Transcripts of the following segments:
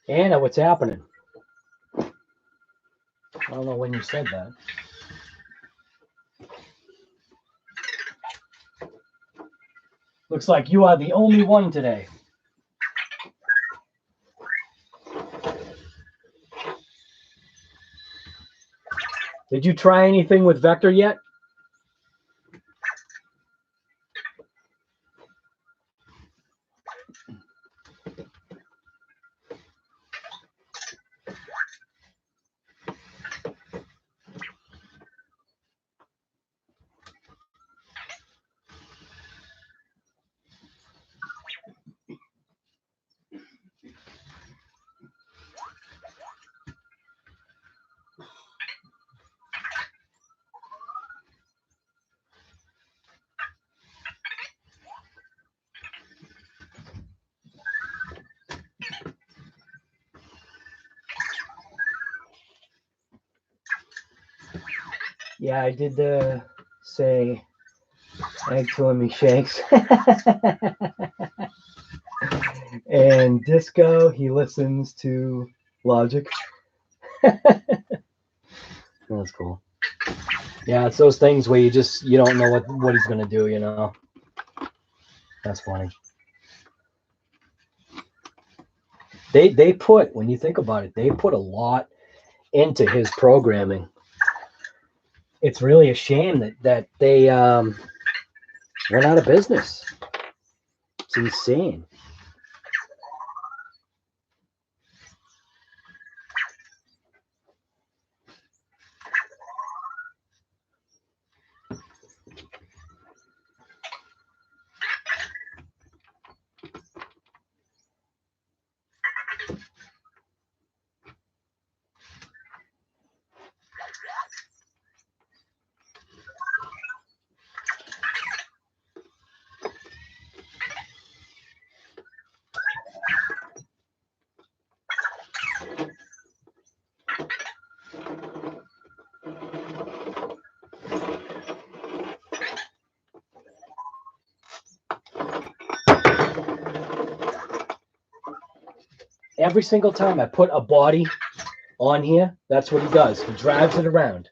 Anna, what's happening? I don't know when you said that. Looks like you are the only one today. Did you try anything with Vector yet? Yeah, I did say egg to him, he shakes. And Disco, he listens to Logic. That's cool. Yeah, it's those things where you don't know what he's gonna do, you know. That's funny. They put, when you think about it, they put a lot into his programming. It's really a shame that they went out of business. It's insane. Every single time I put a body on here, that's what he does. He drives it around.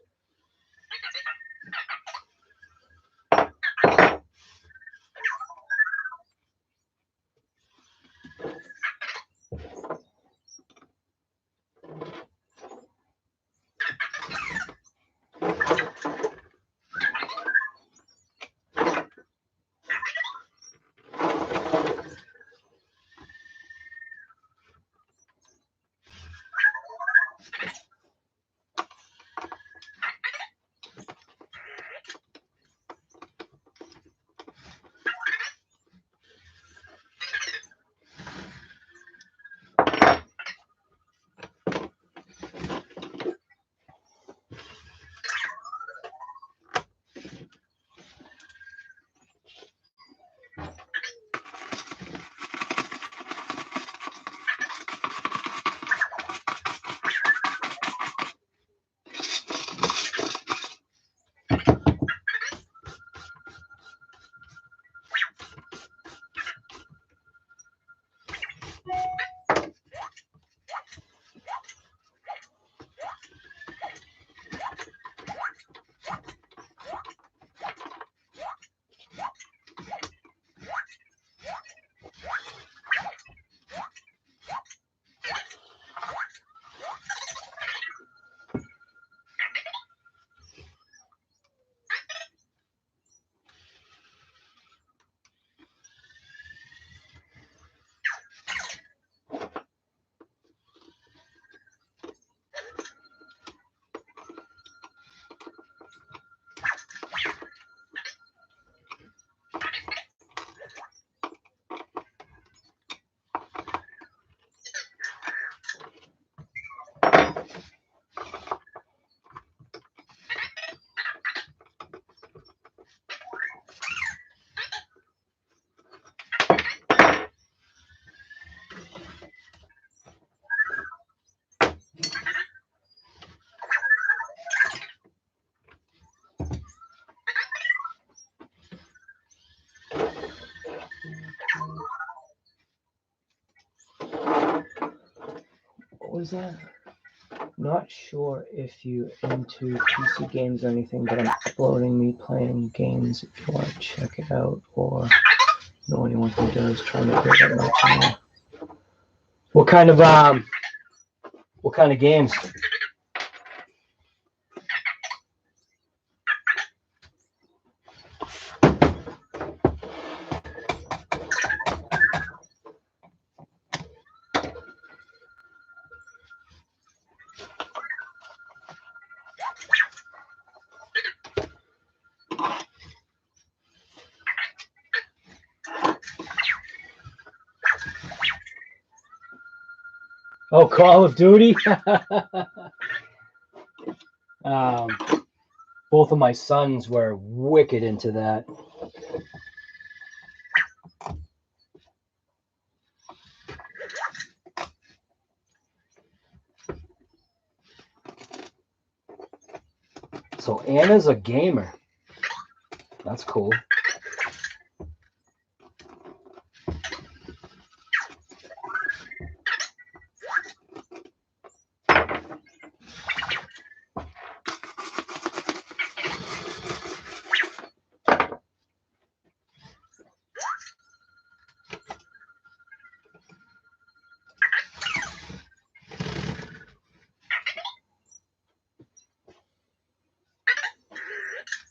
was that? Not sure if you into PC games or anything, but I'm uploading me playing games if you want to check it out or know anyone who does, trying to build up my channel. What kind of games? Oh, Call of Duty. Both of my sons were wicked into that. So Anna's a gamer. That's cool.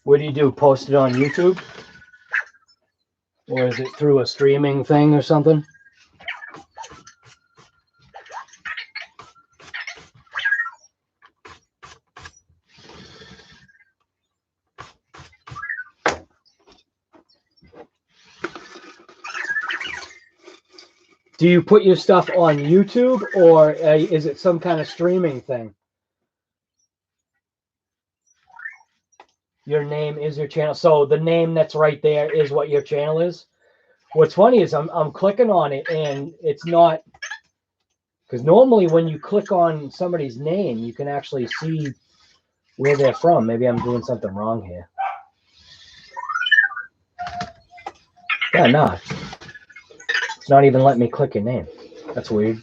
What do you do? Post it on YouTube? Or is it through a streaming thing or something? Do you put your stuff on YouTube or is it some kind of streaming thing? Your name is your channel. So the name that's right there is what your channel is. What's funny is I'm clicking on it and it's not, because normally when you click on somebody's name, you can actually see where they're from. Maybe I'm doing something wrong here. Yeah, no. It's not even letting me click your name. That's weird.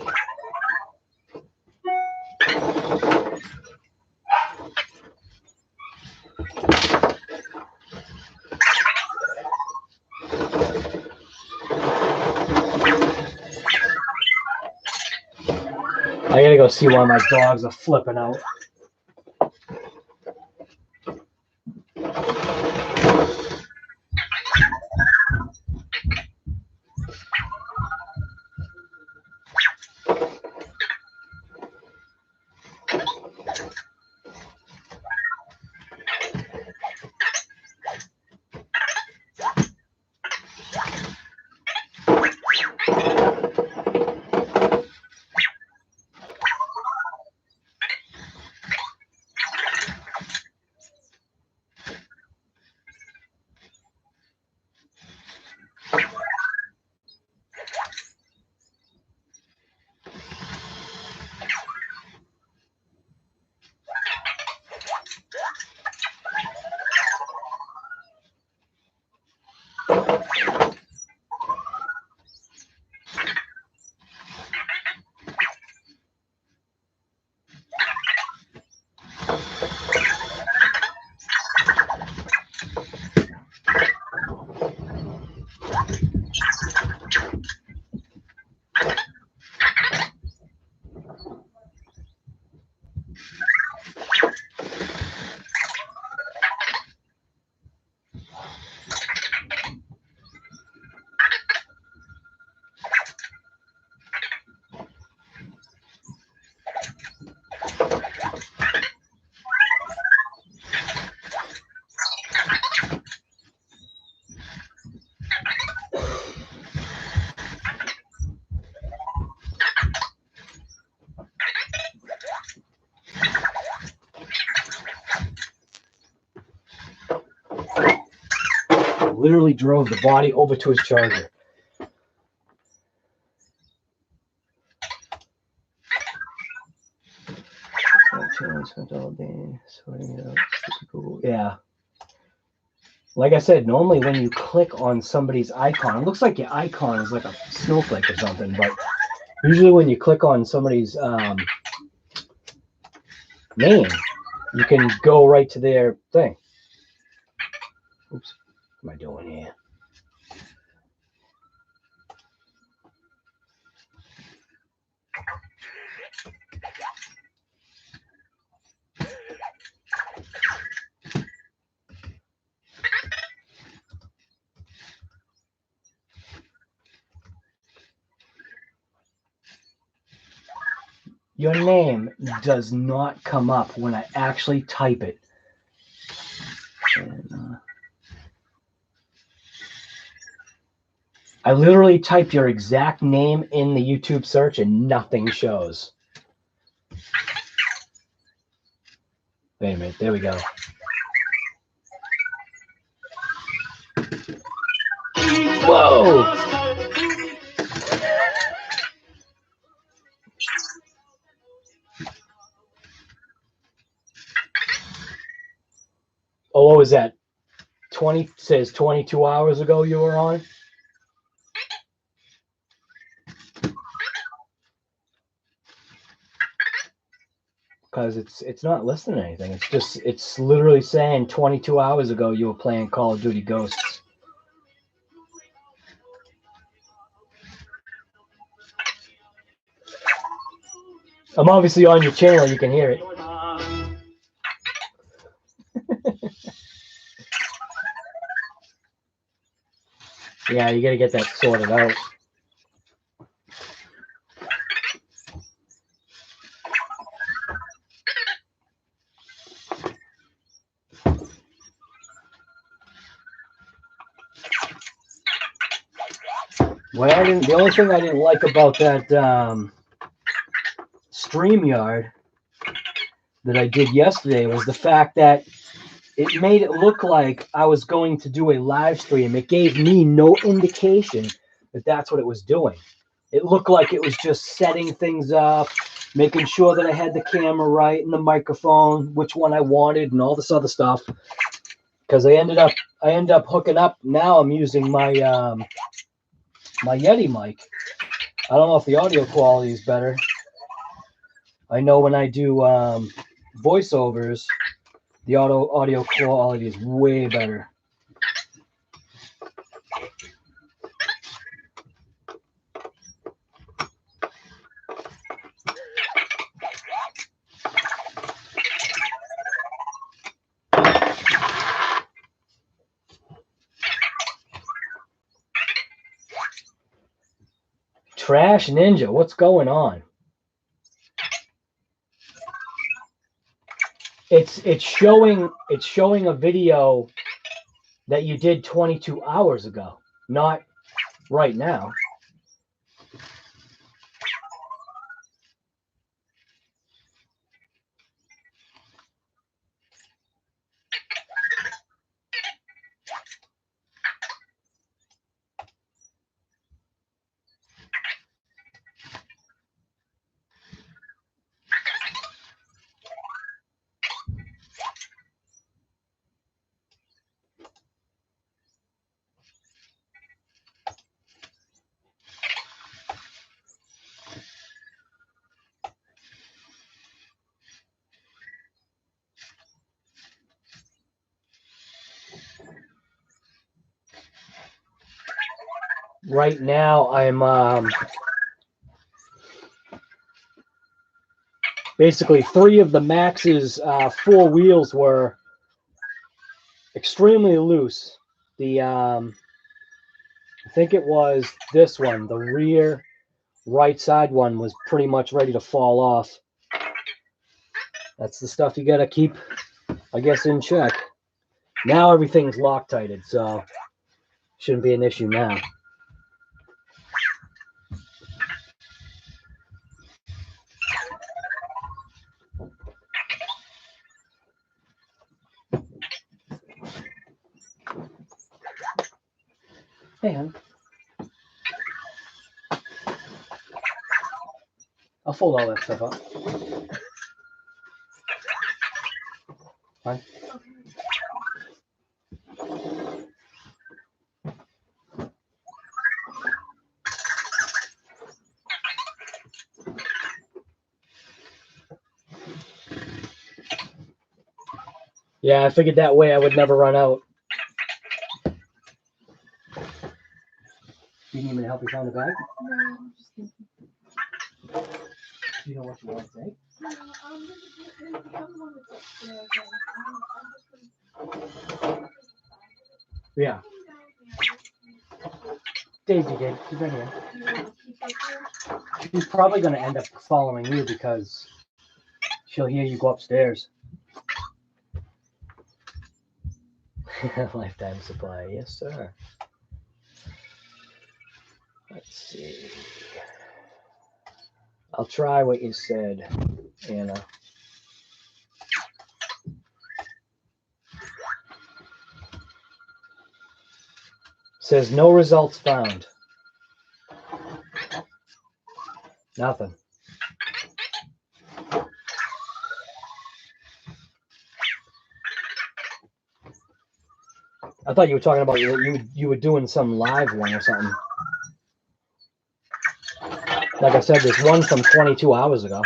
I gotta go see why my dogs are flipping out. Literally drove the body over to his charger. Yeah. Like I said, normally when you click on somebody's icon, it looks like your icon is like a snowflake or something, but usually when you click on somebody's name, you can go right to their thing. Oops, what am I doing here? Your name does not come up when I actually type it. And, I literally typed your exact name in the YouTube search and nothing shows. Wait a minute, there we go. Whoa! Oh, what was that? 20 says 22 hours ago you were on? Because it's not listing anything. It's literally saying 22 hours ago you were playing Call of Duty Ghosts. I'm obviously on your channel, you can hear it. Yeah, you gotta get that sorted out. The only thing I didn't like about that StreamYard that I did yesterday was the fact that it made it look like I was going to do a live stream. It gave me no indication that that's what it was doing. It looked like it was just setting things up, making sure that I had the camera right and the microphone, which one I wanted, and all this other stuff. Because I ended up hooking up. Now I'm using my my Yeti mic. I don't know if the audio quality is better. I know when I do voiceovers, the audio quality is way better. Trash Ninja, what's going on? It's showing a video that you did 22 hours ago, not right now. Right now, I'm basically 3 of the Max's 4 wheels were extremely loose. The I think it was this one, the rear right side one was pretty much ready to fall off. That's the stuff you got to keep, I guess, in check. Now everything's Loctited, so shouldn't be an issue now. Hey, hon. I'll fold all that stuff up. Fine. Yeah, I figured that way I would never run out. You need me to help you find the bag? No, I'm just thinking. You know what you want to take? No, there's the other one that's upstairs. I'm just Yeah. Daisy did. She's right here. you want to keep it here? She's probably going to end up following you because she'll hear you go upstairs. Lifetime supply. Yes, sir. Let's see. I'll try what you said, Anna. Says no results found. Nothing. I thought you were talking about you were doing some live one or something. Like I said, there's one from 22 hours ago.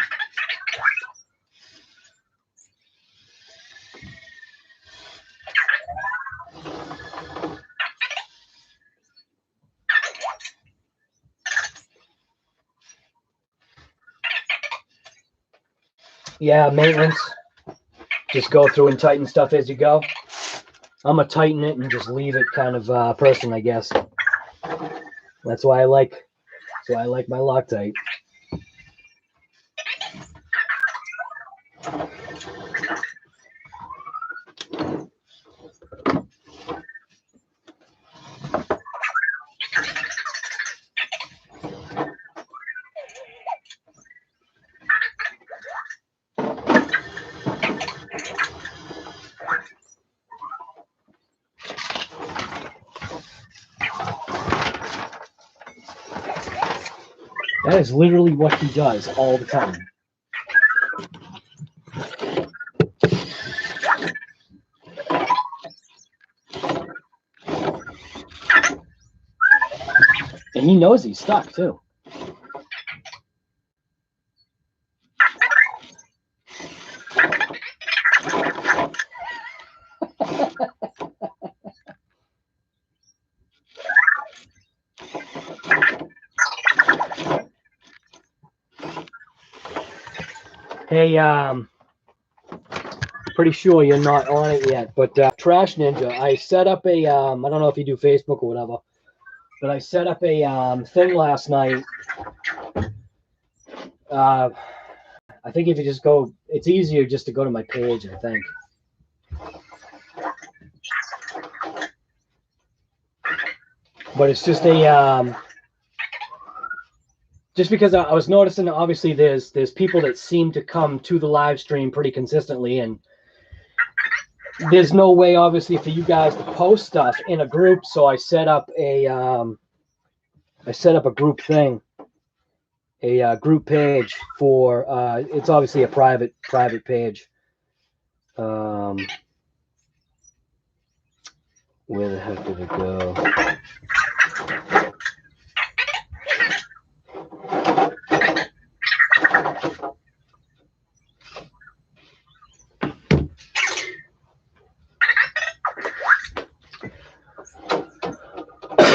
Yeah, maintenance. Just go through and tighten stuff as you go. I'm gonna tighten it and just leave it kind of person, I guess. That's why I like my Loctite. That is literally what he does all the time. And he knows he's stuck too. Hey, pretty sure you're not on it yet, but Trash Ninja, I set up a, I don't know if you do Facebook or whatever, but I set up a thing last night. I think if you just go, it's easier just to go to my page, I think. But it's just a, just because I was noticing, obviously there's people that seem to come to the live stream pretty consistently, and there's no way, obviously, for you guys to post stuff in a group. So I set up a, group thing, a group page for. It's obviously a private page. Where the heck did it go?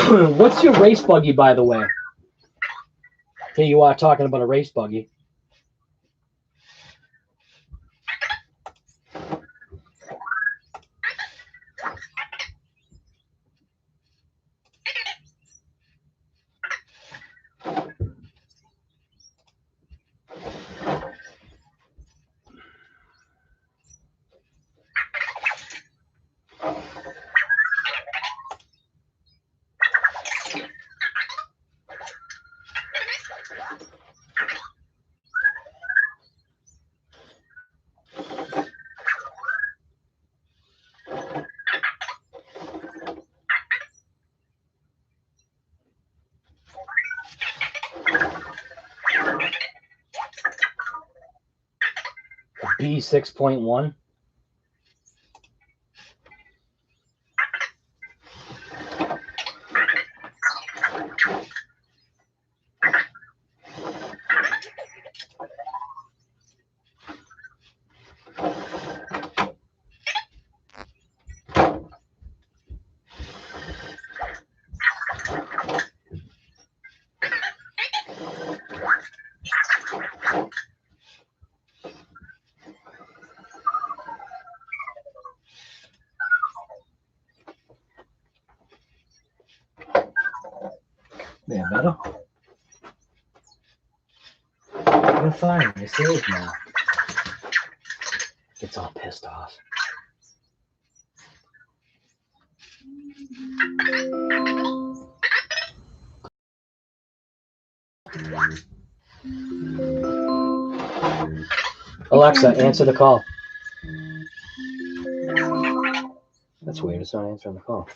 What's your race buggy, by the way? Here you are talking about a race buggy. B 6.1. Yeah, better. You're fine. You're safe now. Gets all pissed off. Alexa, answer the call. That's weird. It's not answering the call.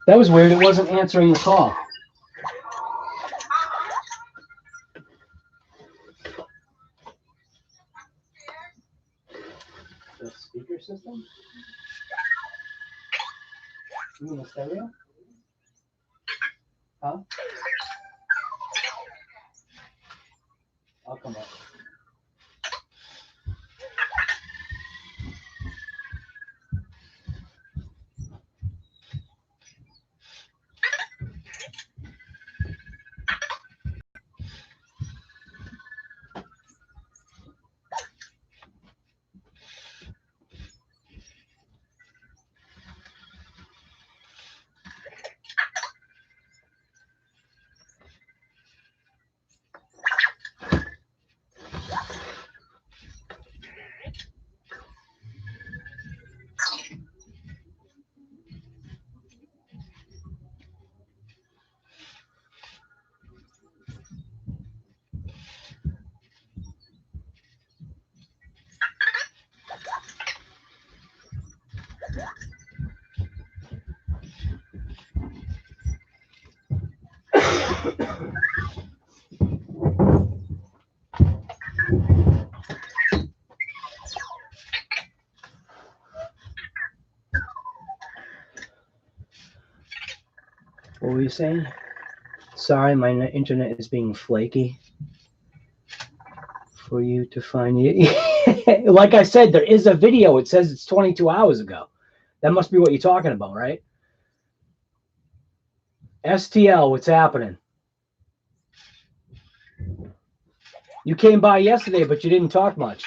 That was weird. It wasn't answering the call. The speaker system? You mean the stereo? Huh? I'll come up. What were you saying? Sorry, my internet is being flaky for you to find you. Like I said, there is a video. It says it's 22 hours ago. That must be what you're talking about, right? STL, what's happening? You came by yesterday, but you didn't talk much.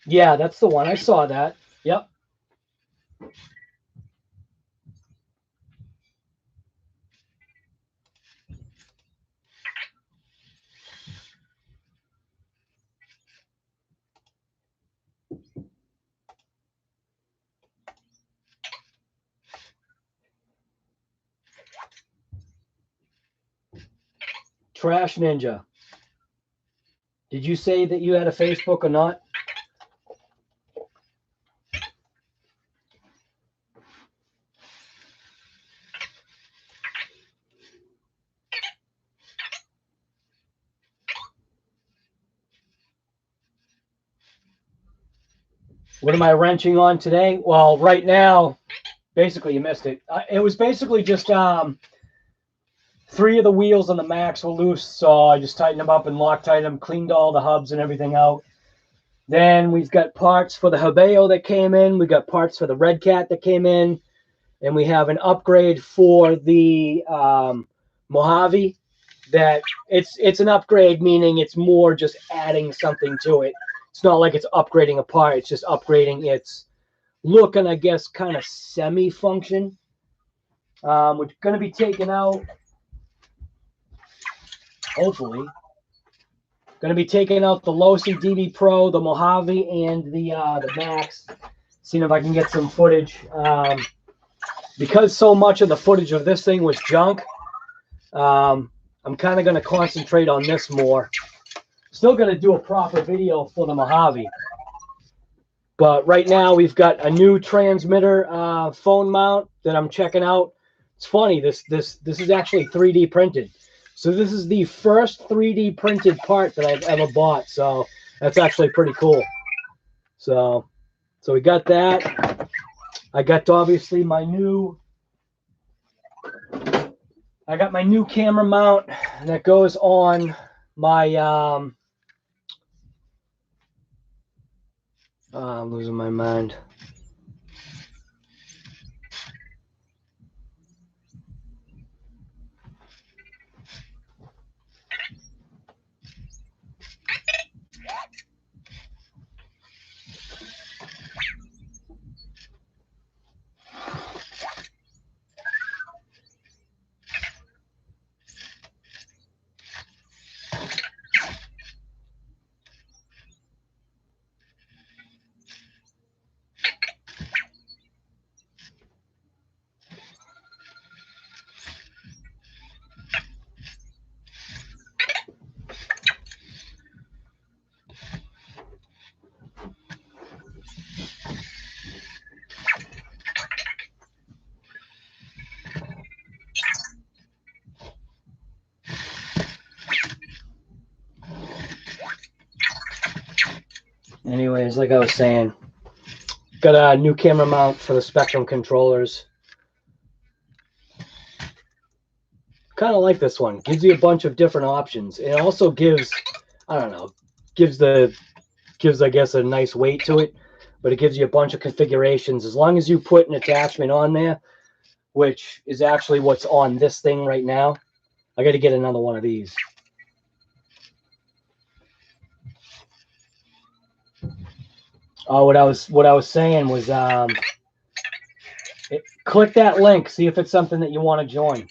Yeah, that's the one. I saw that. Yep. Trash Ninja. Did you say that you had a Facebook or not? What am I wrenching on today? Well, right now, basically you missed it. It was basically just 3 of the wheels on the Max were loose, so I just tightened them up and Loctite them, cleaned all the hubs and everything out. Then we've got parts for the Habeo that came in. We got parts for the Red Cat that came in. And we have an upgrade for the Mojave that it's an upgrade, meaning it's more just adding something to it. It's not like it's upgrading a part. It's just upgrading its look and I guess kind of semi-function. We're going to be taking out, hopefully, going to be taking out the Losi DB Pro, the Mojave, and the Max. Seeing if I can get some footage. Because so much of the footage of this thing was junk, I'm kind of going to concentrate on this more. Still going to do a proper video for the Mojave. But right now we've got a new transmitter phone mount that I'm checking out. It's funny, this is actually 3D printed. So this is the first 3D printed part that I've ever bought. So that's actually pretty cool. So we got that. I got obviously my new camera mount that goes on my I'm losing my mind. anyways, like I was saying, got a new camera mount for the Spectrum controllers. Kind of like this one. Gives you a bunch of different options. It also gives, I don't know, gives I guess a nice weight to it, but it gives you a bunch of configurations. As long as you put an attachment on there, which is actually what's on this thing right now. I got to get another one of these. Oh, what I was saying was, click that link, see if it's something that you want to join.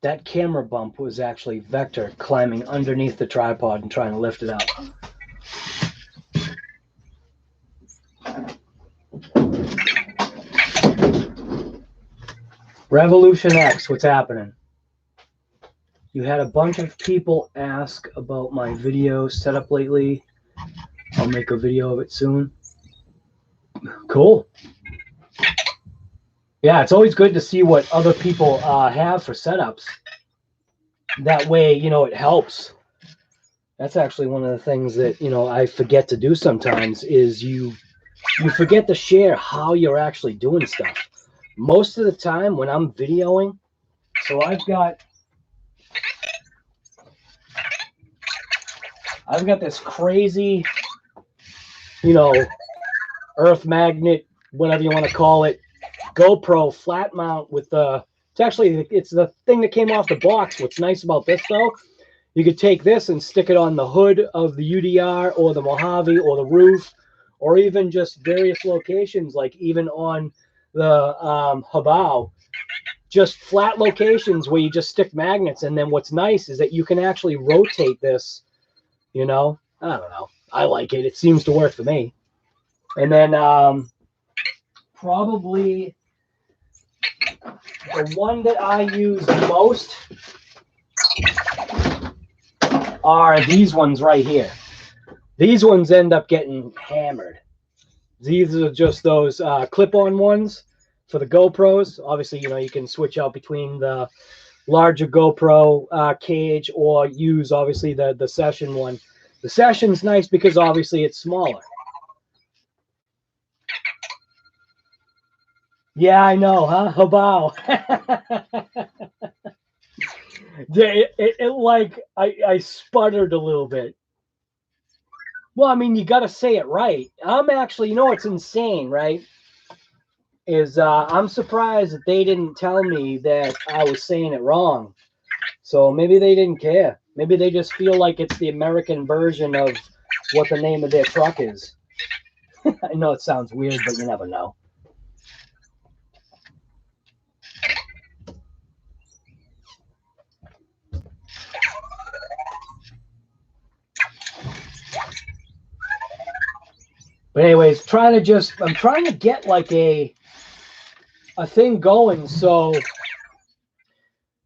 That camera bump was actually Vector climbing underneath the tripod and trying to lift it up. Revolution X, what's happening? You had a bunch of people ask about my video setup lately. I'll make a video of it soon. Cool. Yeah, it's always good to see what other people have for setups. That way, you know, it helps. That's actually one of the things that, you know, I forget to do sometimes is you forget to share how you're actually doing stuff. Most of the time when I'm videoing, so I've got this crazy, you know, earth magnet, whatever you want to call it, GoPro flat mount with the, it's the thing that came off the box. What's nice about this though, you could take this and stick it on the hood of the UDR or the Mojave or the roof, or even just various locations, like even on the Habao, just flat locations where you just stick magnets. And then what's nice is that you can actually rotate this, you know, I don't know. I like it. It seems to work for me. And then probably the one that I use most are these ones right here. These ones end up getting hammered. These are just those clip-on ones for the GoPros. Obviously, you know, you can switch out between the larger GoPro cage or use, obviously, the Session one. The Session's nice because, obviously, it's smaller. Yeah, I know, huh? Habao. Like, I sputtered a little bit. Well, I mean, you got to say it right. I'm actually, you know what's insane, right? Is I'm surprised that they didn't tell me that I was saying it wrong. So maybe they didn't care. Maybe they just feel like it's the American version of what the name of their truck is. I know it sounds weird, but you never know. But anyways, I'm trying to get like a thing going. So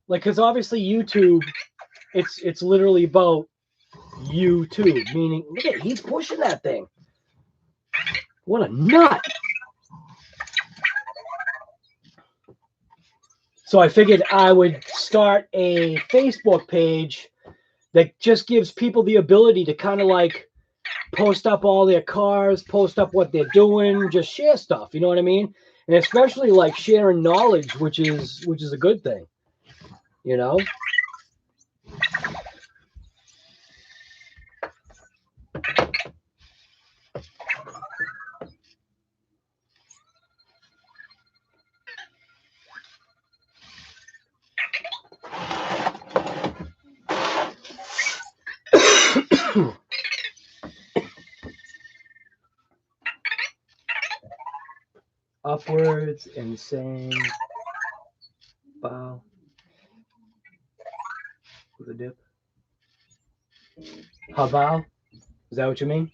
like, cause obviously YouTube, it's literally about YouTube, meaning, look at, he's pushing that thing. What a nut. So I figured I would start a Facebook page that just gives people the ability to kind of like post up all their cars, post up what they're doing, just share stuff, you know what I mean? And especially like sharing knowledge, which is a good thing, you know? upwards and saying bow with a dip. Habal? Is that what you mean?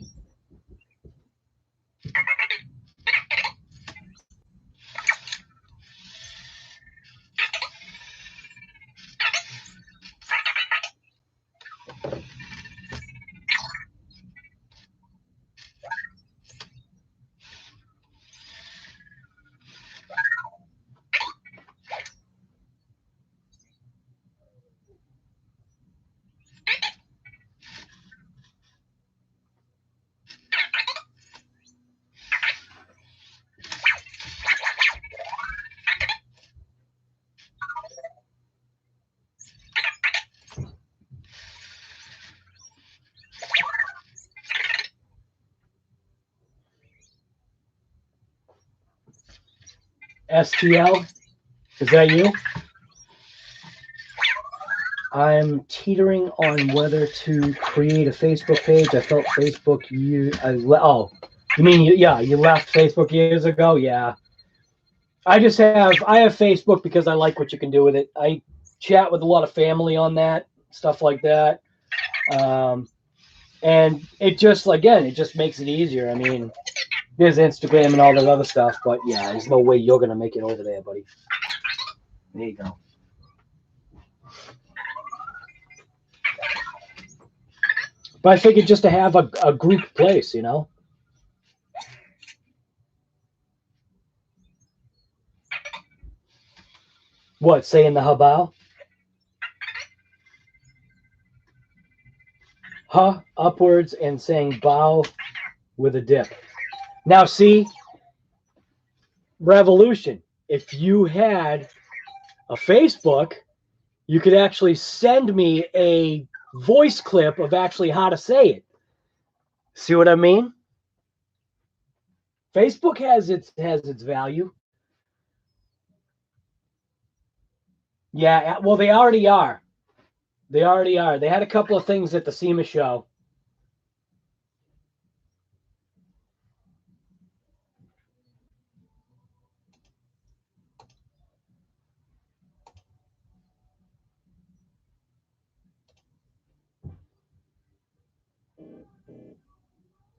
STL, is that you? I'm teetering on whether to create a Facebook page. I felt Facebook you mean you left Facebook years ago? Yeah. I have Facebook because I like what you can do with it. I chat with a lot of family on that, stuff like that. And it just makes it easier. I mean, there's Instagram and all that other stuff, but yeah, there's no way you're gonna make it over there, buddy. There you go. But I figured just to have a group place, you know. What, saying the habal? Upwards and saying bow with a dip. Now see, Revolution, if you had a Facebook, you could actually send me a voice clip of actually how to say it. See what I mean? Facebook has its value. Yeah, well, they already are. They already are. They had a couple of things at the SEMA show.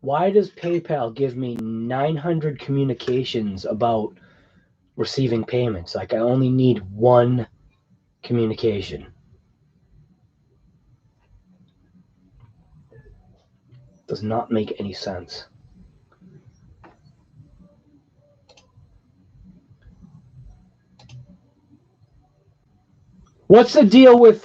Why does PayPal give me 900 communications about receiving payments? Like I only need one communication. Does not make any sense. What's the deal with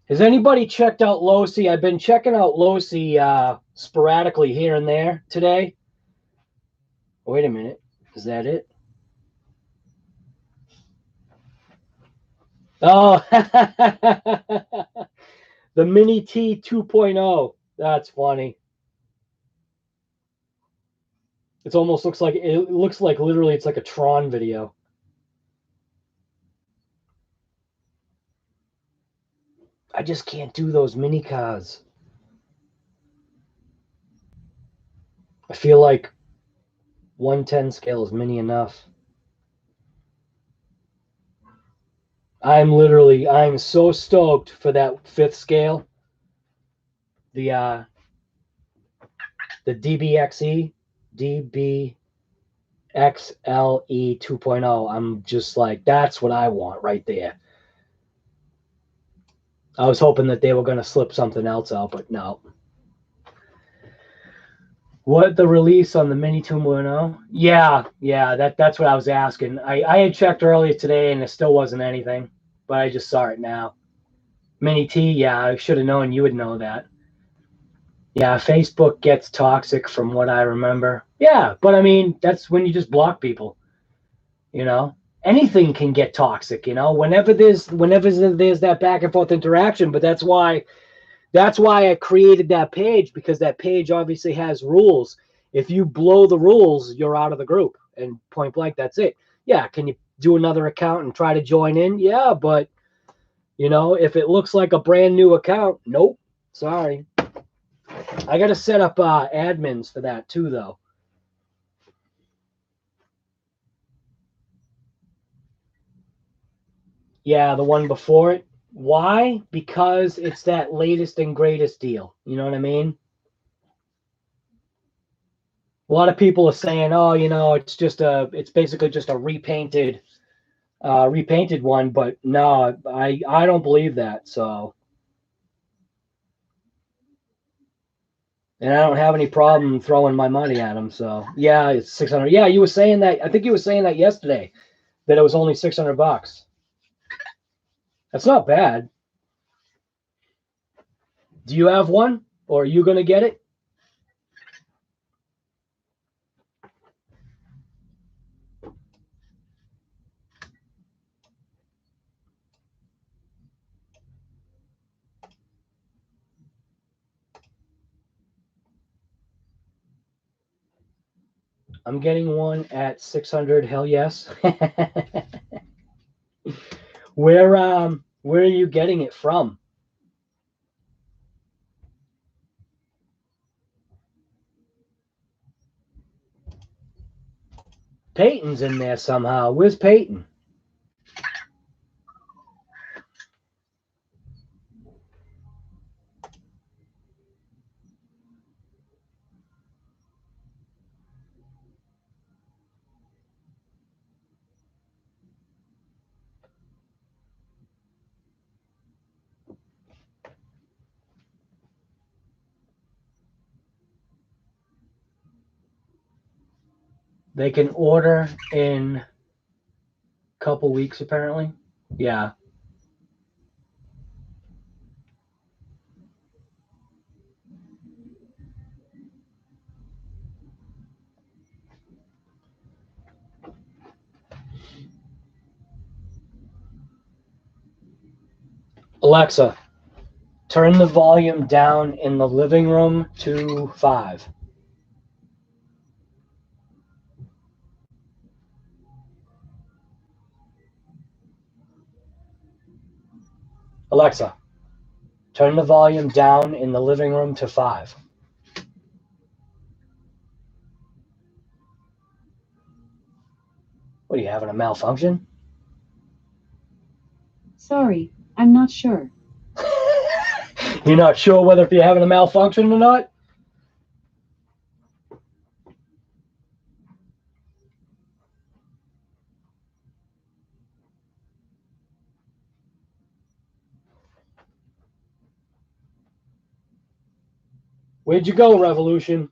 has anybody checked out Losi? I've been checking out Losi sporadically here and there today. Wait a minute. Is that it? Oh, the Mini T 2.0. That's funny. It almost looks like literally it's like a Tron video. I just can't do those mini cars. I feel like 110 scale is mini enough. I'm so stoked for that 5th scale. The DBXE, DBXLE 2.0. I'm just like, that's what I want right there. I was hoping that they were going to slip something else out, but no. What, the release on the Mini 2.0? Yeah, that's what I was asking. I had checked earlier today and there still wasn't anything, but I just saw it now. Mini T, yeah, I should have known you would know that. Yeah, Facebook gets toxic from what I remember. Yeah, but I mean, that's when you just block people. You know, anything can get toxic, you know, whenever there's that back and forth interaction, but that's why I created that page, because that page obviously has rules. If you blow the rules, you're out of the group, and point blank, that's it. Yeah, can you do another account and try to join in? Yeah, but you know, if it looks like a brand new account, nope, sorry. I got to set up admins for that too, though. Yeah, the one before it. Why? Because it's that latest and greatest deal. You know what I mean? A lot of people are saying, "Oh, it's basically just a repainted one." But no, I don't believe that. So, and I don't have any problem throwing my money at them. So, yeah, it's 600. Yeah, you were saying that. I think you were saying that yesterday that it was only $600. That's not bad. Do you have one, or are you gonna get it? I'm getting one at 600. Hell yes. Where are you getting it from? Peyton's in there somehow. Where's Peyton? They can order in a couple weeks, apparently. Yeah. Alexa, turn the volume down in the living room to 5. Alexa, turn the volume down in the living room to 5. What are you having a malfunction? Sorry, I'm not sure. You're not sure whether if you're having a malfunction or not? Where'd you go, Revolution?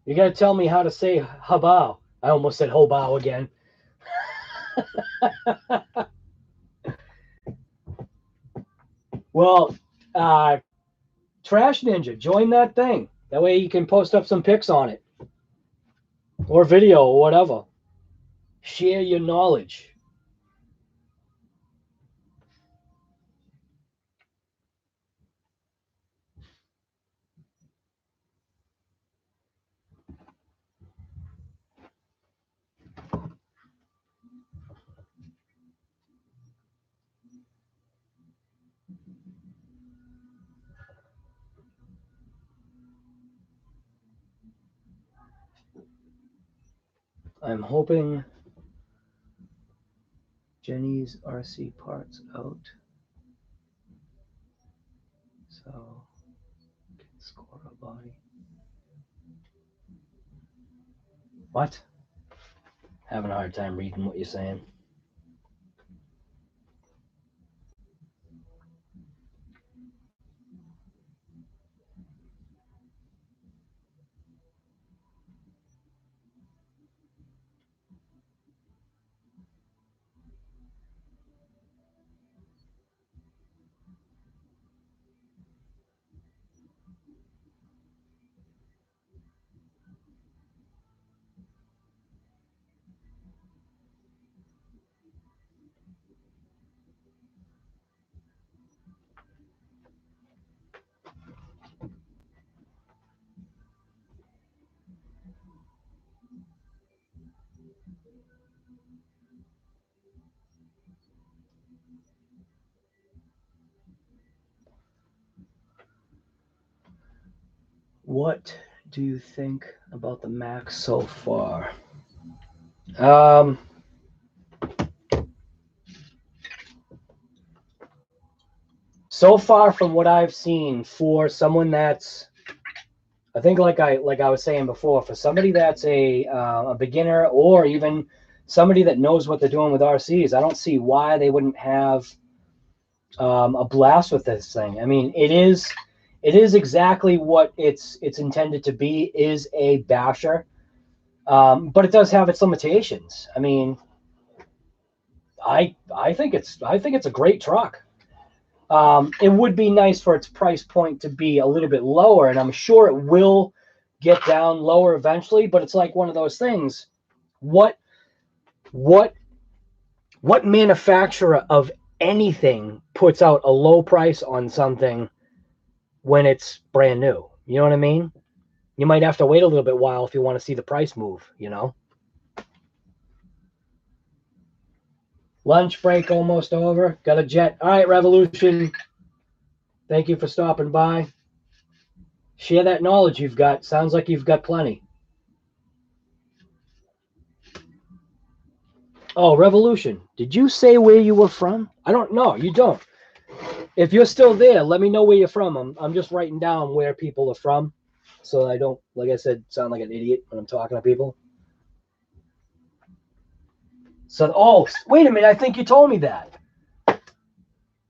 You gotta tell me how to say habao. I almost said hobao again. Well, Trash Ninja, join that thing. That way you can post up some pics on it. Or video or whatever. Share your knowledge. I'm hoping Jenny's RC parts out. So can score a body. What? Having a hard time reading what you're saying. What do you think about the Mac so far? Um, so far from what I've seen, for someone that's, I think like I was saying before, for somebody that's a beginner or even somebody that knows what they're doing with RCs, I don't see why they wouldn't have a blast with this thing. I mean, it is exactly what it's intended to be, is a basher, but it does have its limitations. I mean, I think it's a great truck. It would be nice for its price point to be a little bit lower, and I'm sure it will get down lower eventually. But it's like one of those things. What manufacturer of anything puts out a low price on something when it's brand new? You know what I mean? You might have to wait a little bit while if you want to see the price move, you know? Lunch break almost over. Got a jet. All right, Revolution. Thank you for stopping by. Share that knowledge you've got. Sounds like you've got plenty. Oh, Revolution. Did you say where you were from? I don't know. You don't. If you're still there, let me know where you're from. I'm just writing down where people are from so I don't, like I said, sound like an idiot when I'm talking to people. So, oh, wait a minute. I think you told me that.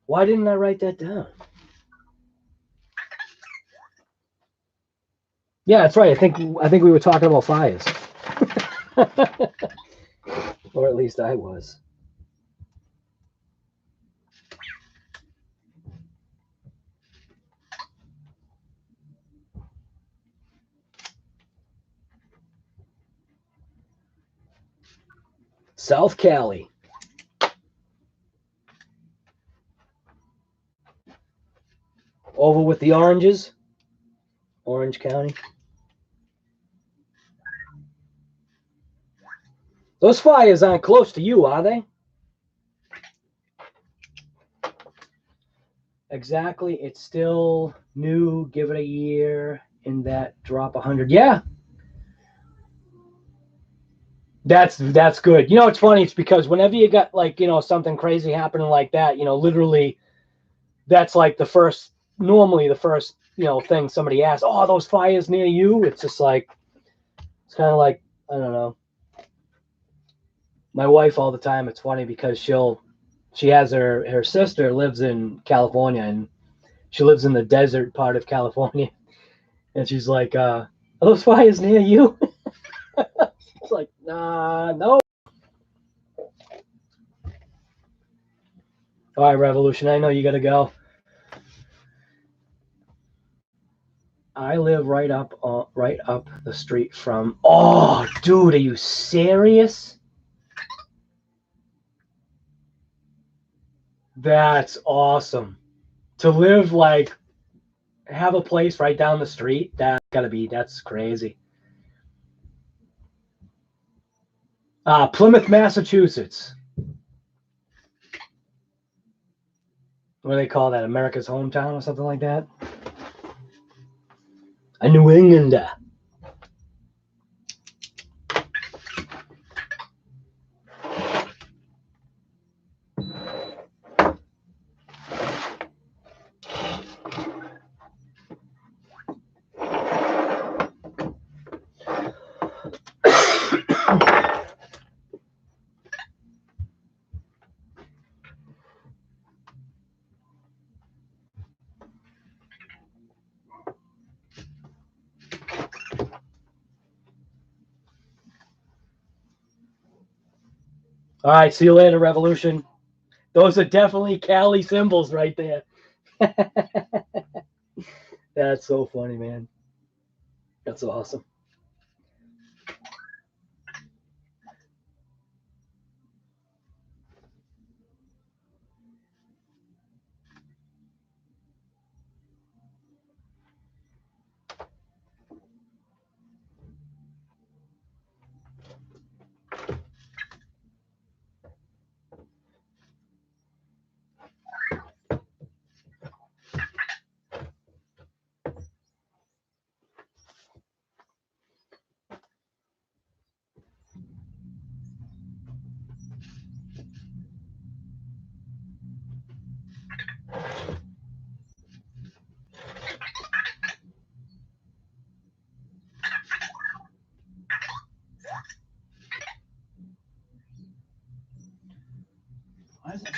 Why didn't I write that down? Yeah, that's right. I think we were talking about fires. Or at least I was. South Cali. Over with the oranges. Orange County. Those fires aren't close to you, are they? Exactly. It's still new. Give it a year in that drop 100. Yeah. That's good. You know, it's funny. It's because whenever you got like, you know, something crazy happening like that, you know, literally that's like normally the first, you know, thing somebody asks, oh, are those fires near you? It's just like, it's kind of like, I don't know. My wife all the time, it's funny because she has her sister lives in California, and she lives in the desert part of California. And she's like, are those fires near you? It's like, nah, no. All right, Revolution, I know you got to go. I live right up the street from. Oh, dude, are you serious? That's awesome. To live like have a place right down the street. That's crazy. Plymouth, Massachusetts. What do they call that? America's hometown or something like that? A New Englander. All right, see you later, Revolution. Those are definitely Cali symbols right there. That's so funny, man. That's awesome.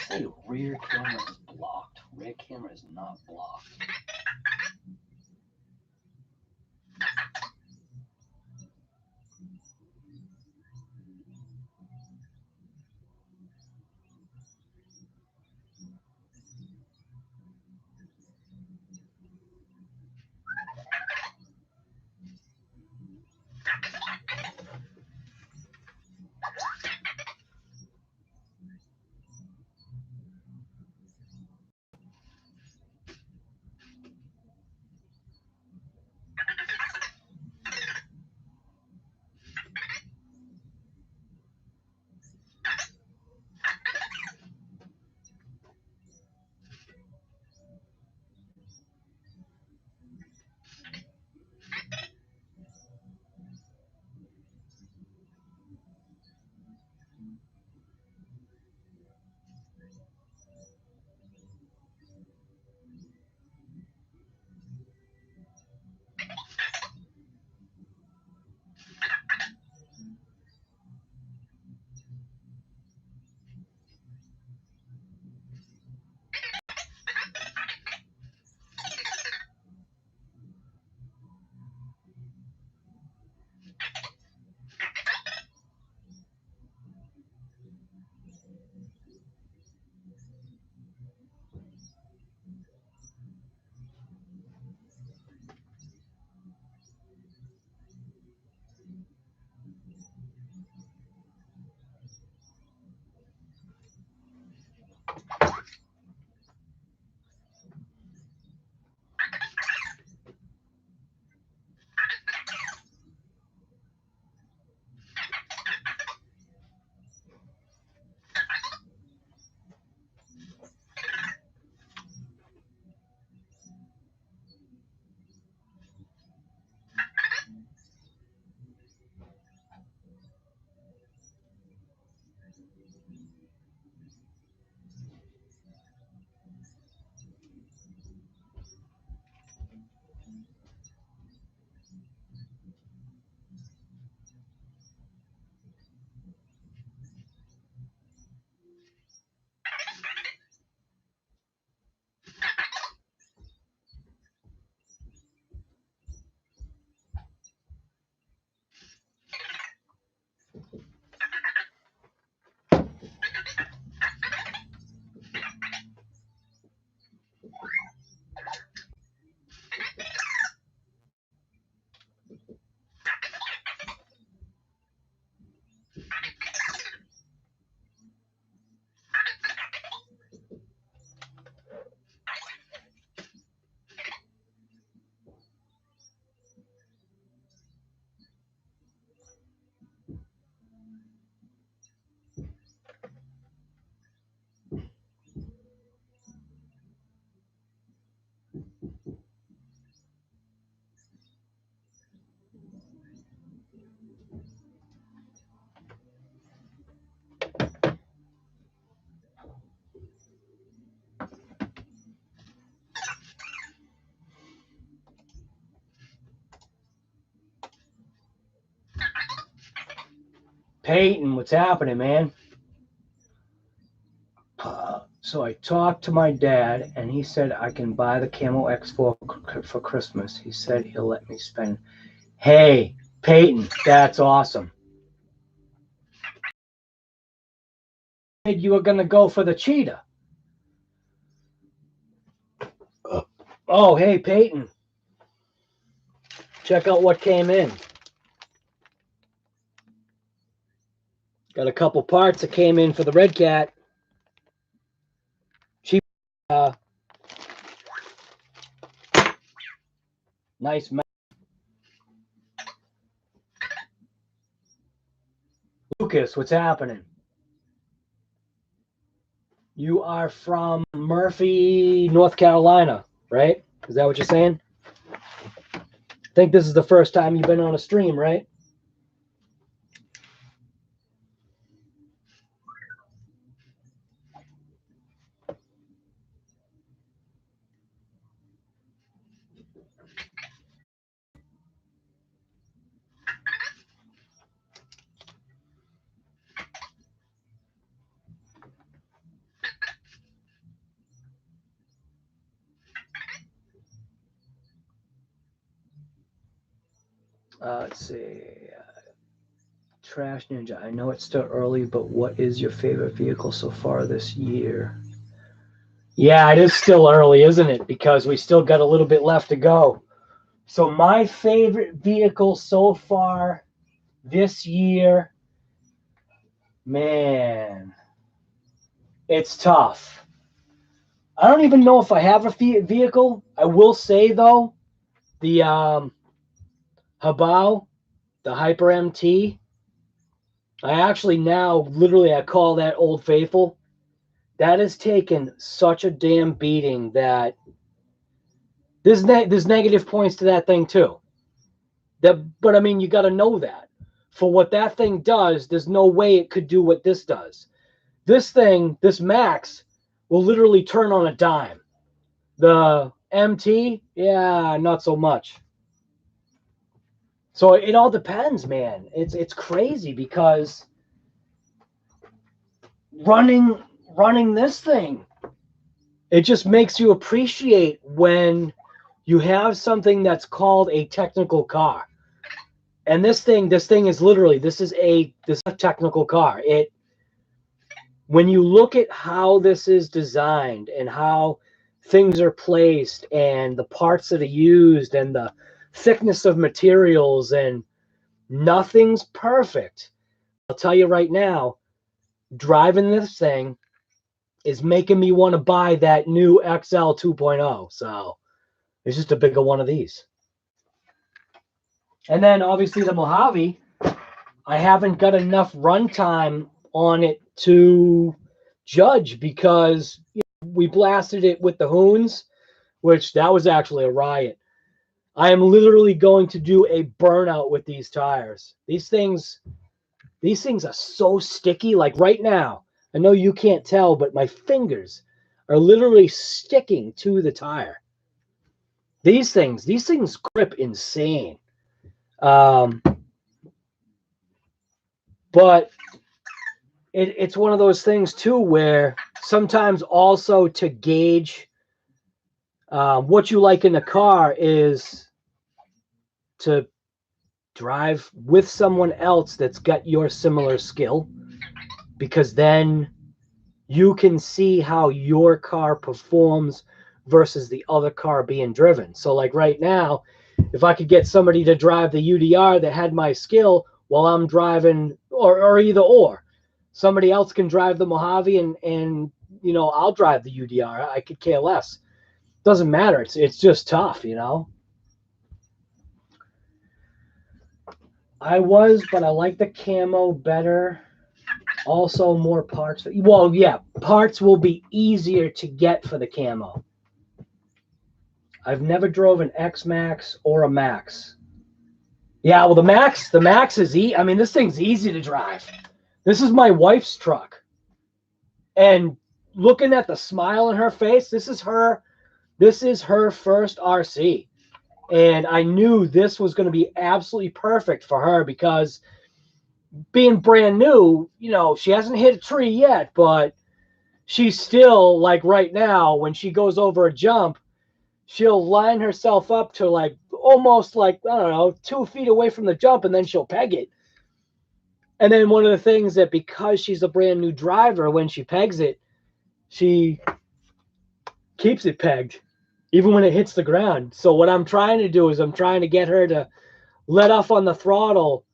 say rear camera is blocked. Rear camera is not blocked. Peyton, what's happening, man? So I talked to my dad, and he said I can buy the Camo X4 for Christmas. He said he'll let me spend. Hey, Peyton, that's awesome. You were gonna go for the cheetah. Oh, hey, Peyton. Check out what came in. Got a couple parts that came in for the Red Cat. Cheap. Nice. Lucas, what's happening? You are from Murphy, North Carolina, right? Is that what you're saying? I think this is the first time you've been on a stream, right? Let's see. Trash Ninja. I know it's still early, but what is your favorite vehicle so far this year? Yeah, it is still early, isn't it? Because we still got a little bit left to go. So my favorite vehicle so far this year, man, it's tough. I don't even know if I have a vehicle. I will say though, the Habao, the Hyper MT. I actually now literally I call that Old Faithful. That has taken such a damn beating that there's negative points to that thing too. But I mean, you got to know that for what that thing does, there's no way it could do what this does. This thing, this Max, will literally turn on a dime. The MT, yeah, not so much. So it all depends, man. It's crazy because running this thing, it just makes you appreciate when you have something that's called a technical car. And this thing is literally this is a technical car. When you look at how this is designed and how things are placed and the parts that are used and the thickness of materials, and nothing's perfect. I'll tell you right now, driving this thing is making me want to buy that new XL 2.0. So it's just a bigger one of these. And then obviously the Mojave, I haven't got enough runtime on it to judge because we blasted it with the Hoons, which that was actually a riot. I am literally going to do a burnout with these tires. These things are so sticky. Like right now, I know you can't tell, but my fingers are literally sticking to the tire. These things grip insane. But it's one of those things too where sometimes also to gauge what you like in the car is to drive with someone else that's got your similar skill, because then you can see how your car performs versus the other car being driven. So like right now, if I could get somebody to drive the UDR that had my skill while I'm driving, or either or, somebody else can drive the Mojave and I'll drive the UDR. I could care less. Doesn't matter. It's just tough, but I like the camo better. Also more parts. Well, yeah, parts will be easier to get for the camo. I've never drove an X-Max or a Max. Yeah, well, the Max is I mean, this thing's easy to drive. This is my wife's truck. And looking at the smile on her face, this is her first RC. And I knew this was going to be absolutely perfect for her because being brand new, she hasn't hit a tree yet, but she's still, like right now, when she goes over a jump, she'll line herself up to like almost like, I don't know, 2 feet away from the jump, and then she'll peg it. And then one of the things that, because she's a brand new driver, when she pegs it, she keeps it pegged even when it hits the ground. So what I'm trying to do is I'm trying to get her to let off on the throttle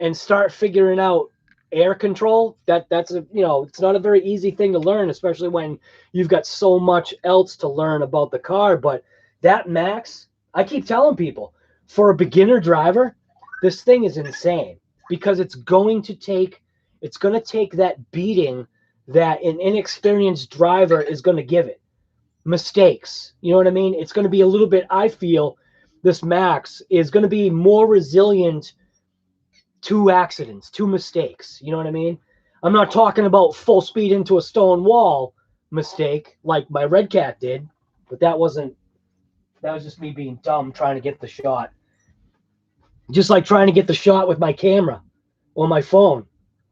and start figuring out air control. That's it's not a very easy thing to learn, especially when you've got so much else to learn about the car. But that Max, I keep telling people, for a beginner driver, this thing is insane because it's going to take that beating that an inexperienced driver is going to give it. Mistakes, you know what I mean? It's going to be a little bit, I feel, this Max is going to be more resilient to accidents, to mistakes. You know what I mean? I'm not talking about full speed into a stone wall mistake like my Red Cat did, but that was just me being dumb trying to get the shot. Just like trying to get the shot with my camera on my phone.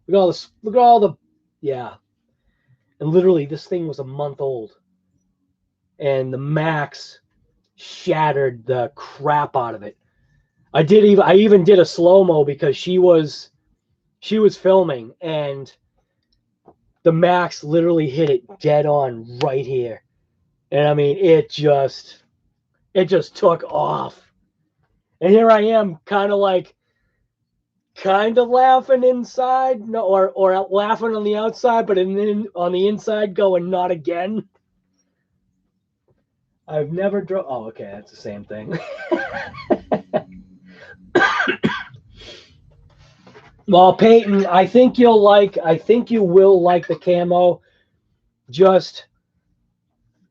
Look at all the, yeah. And literally this thing was a month old. And the Max shattered the crap out of it. I even did a slow-mo because she was filming and the max literally hit it dead on right here. And I mean, it just took off. And here I am kind of laughing inside, no, or laughing on the outside, but then on the inside going, not again. I've never drove. Oh, okay, that's the same thing. Well, Peyton, I think you will like the camo. Just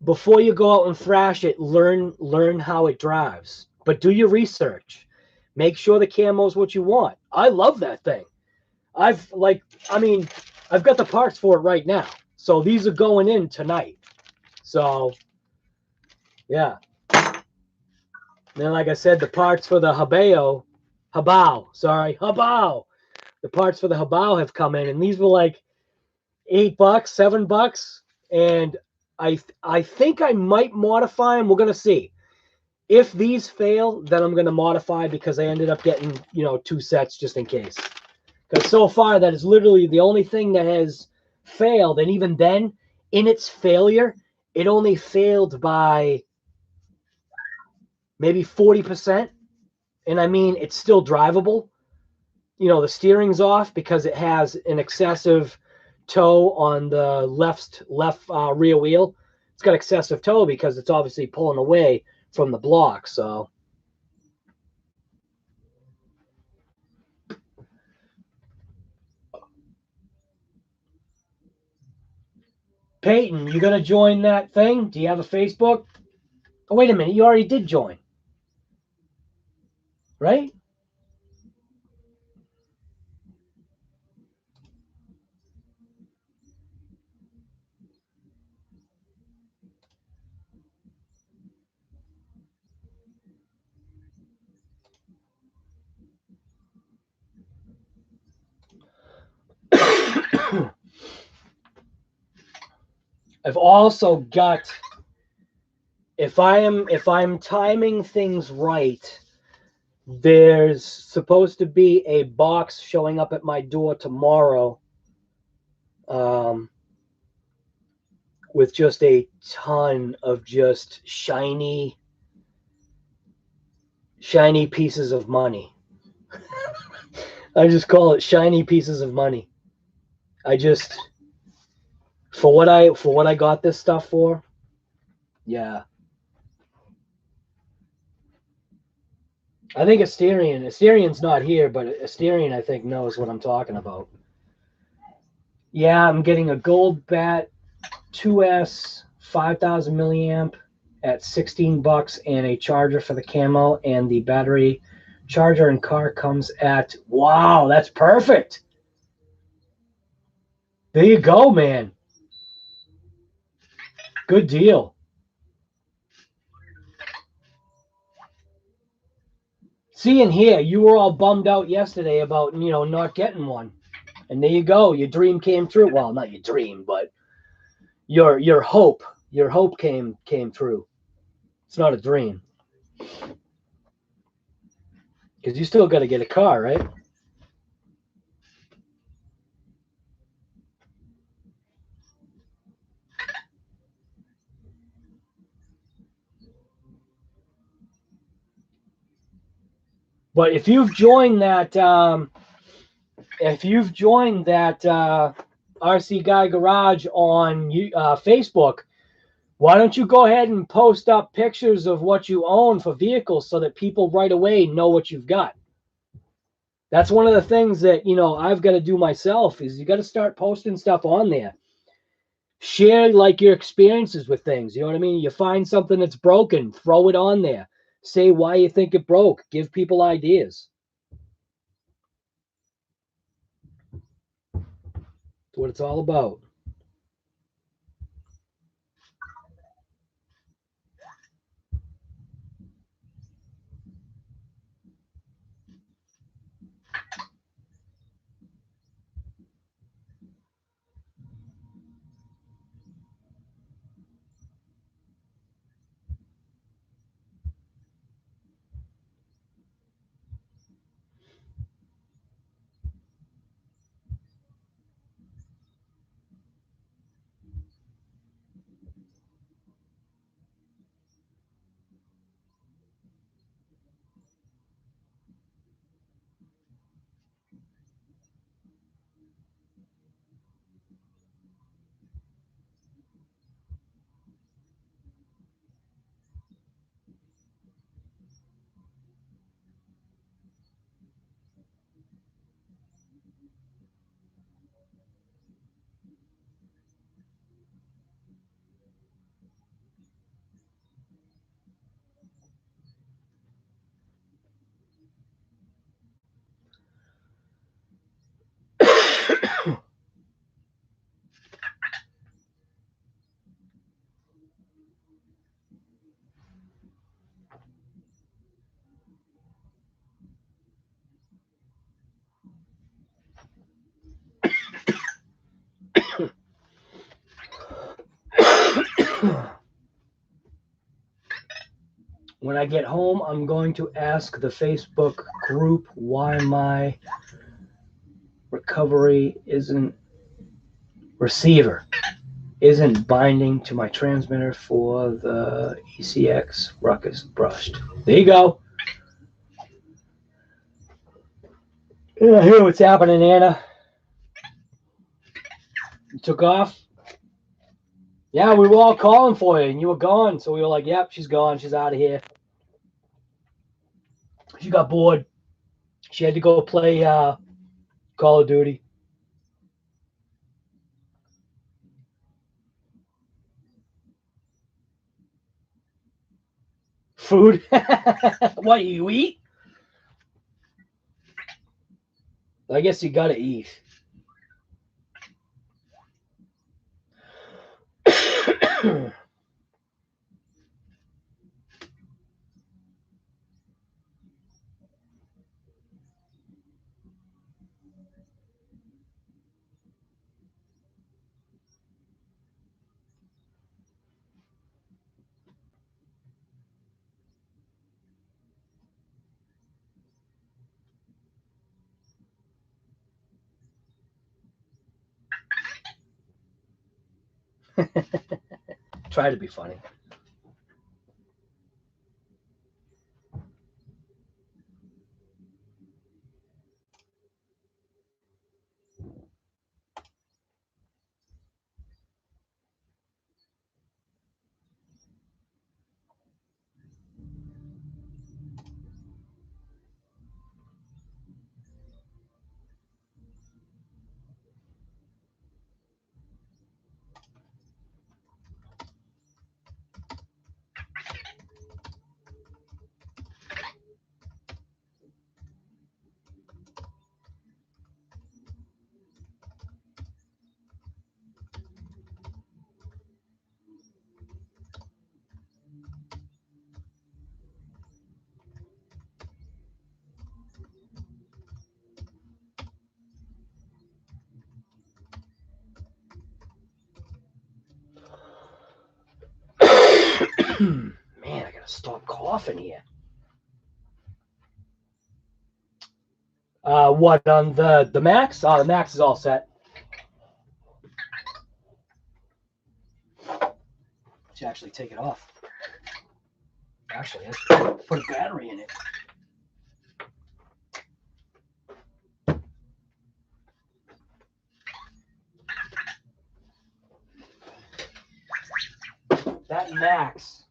before you go out and thrash it, learn how it drives. But do your research. Make sure the camo is what you want. I love that thing. I've got the parts for it right now. So these are going in tonight. So yeah. And then like I said, the parts for the Habao. The parts for the Habao have come in, and these were like $8, $7, and I think I might modify them. We're gonna see. If these fail, then I'm gonna modify because I ended up getting 2 sets just in case. Because so far that is literally the only thing that has failed, and even then, in its failure, it only failed by maybe 40%, and I mean it's still drivable. The steering's off because it has an excessive toe on the left rear wheel. It's got excessive toe because it's obviously pulling away from the block. So Peyton, you gonna join that thing? Do you have a Facebook? Oh, wait a minute, you already did join, right? I've also got, if I'm timing things right, there's supposed to be a box showing up at my door tomorrow, with just a ton of just shiny pieces of money. I just call it shiny pieces of money. I just, for what I got this stuff for, yeah. I think Asterian's not here, but Asterian I think knows what I'm talking about. Yeah, I'm getting a gold bat 2S 5000 milliamp at $16 and a charger for the camo, and the battery charger and car comes at, wow, that's perfect. There you go, man. Good deal. See, and here, you were all bummed out yesterday about, not getting one. And there you go. Your dream came true. Well, not your dream, but your hope. Your hope came true. It's not a dream. Because you still got to get a car, right? But if you've joined that, RC Guy Garage on Facebook, why don't you go ahead and post up pictures of what you own for vehicles so that people right away know what you've got? That's one of the things that I've got to do myself, is you got to start posting stuff on there. Share like your experiences with things. You know what I mean? You find something that's broken, throw it on there. Say why you think it broke. Give people ideas. That's what it's all about. When I get home, I'm going to ask the Facebook group why my receiver isn't binding to my transmitter for the ECX ruckus brushed. There you go. Yeah, hear what's happening, Anna. You took off? Yeah, we were all calling for you, and you were gone. So we were like, yep, she's gone. She's out of here. She got bored. She had to go play Call of Duty. Food? What, you eat? I guess you gotta eat. Try to be funny. Man, I gotta stop coughing here. What on the Max? Oh, the Max is all set. Should actually take it off. Actually, let's put a battery in it. That Max.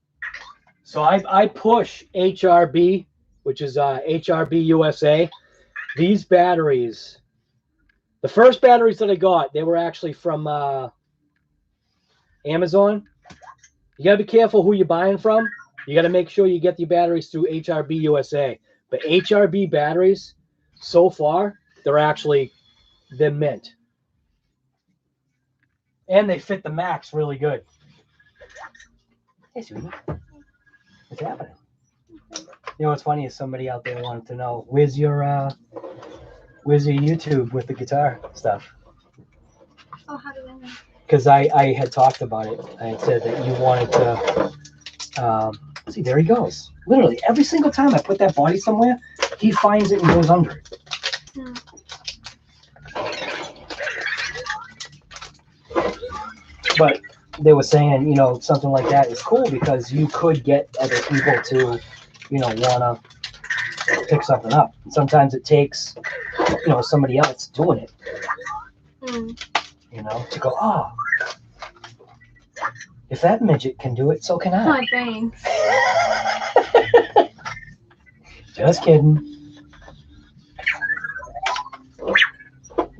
So I push HRB, which is HRB USA. These batteries, the first batteries that I got, they were actually from Amazon. You gotta be careful who you're buying from. You gotta make sure you get your batteries through HRB USA. But HRB batteries, so far, they're mint. And they fit the Max really good. Hey, sweetie. What's happening? You know what's funny is somebody out there wanted to know, where's your YouTube with the guitar stuff? Oh, how do I know? Because I had talked about it. I had said that you wanted to see, there he goes. Literally every single time I put that body somewhere, he finds it and goes under it. Hmm. But they were saying, something like that is cool because you could get other people to, want to pick something up. And sometimes it takes, somebody else doing it, Hmm. to go, oh, if that midget can do it, so can I. Oh, thanks. Just kidding.